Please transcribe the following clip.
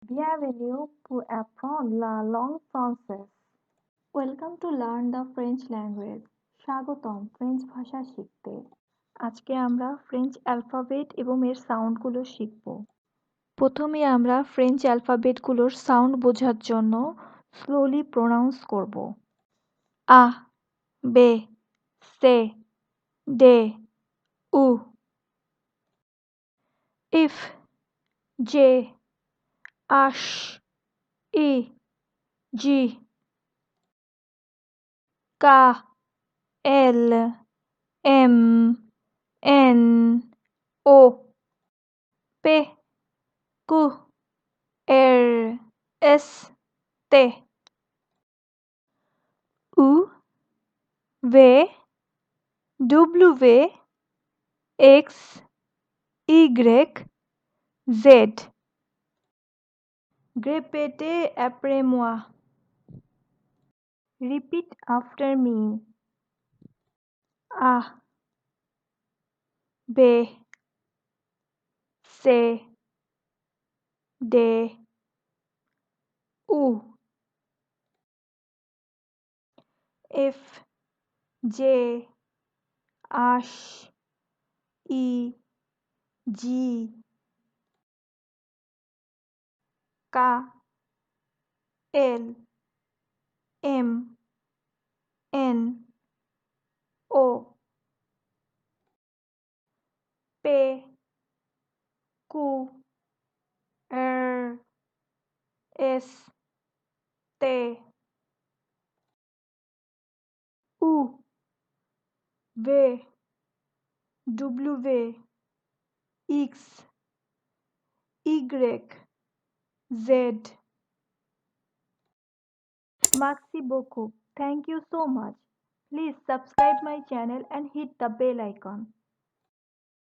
Bienvenue pour apprendre la langue française. Welcome to learn the French language. স্বাগতম French ভাষা শিখতে। আজকে আমরা ফ্রেঞ্চ অ্যালফাবেট এবং এর সাউন্ডগুলো শিখব। প্রথমে আমরা ফ্রেঞ্চ অ্যালফাবেটগুলোর সাউন্ড বোঝার জন্য স্লোলি প্রোনাউন্স করব। আ, বে, সে, ডে, উ, ইফ, জে, আশ, ই, জি, কা, এল, এম, এন, ও, পে, কু, এর, এস, তে, উ, ভে, ডব্লিউ, এক্স, ইগ্রেক, জেড। Répétez après moi. Repeat after me. A, B, C, D, U, F, J, H, I, G, K, L, M, N, O, P, Q, R, S, T, U, V, W, X, Y, Z. Merci beaucoup. Thank you so much. Please subscribe my channel and hit the bell icon.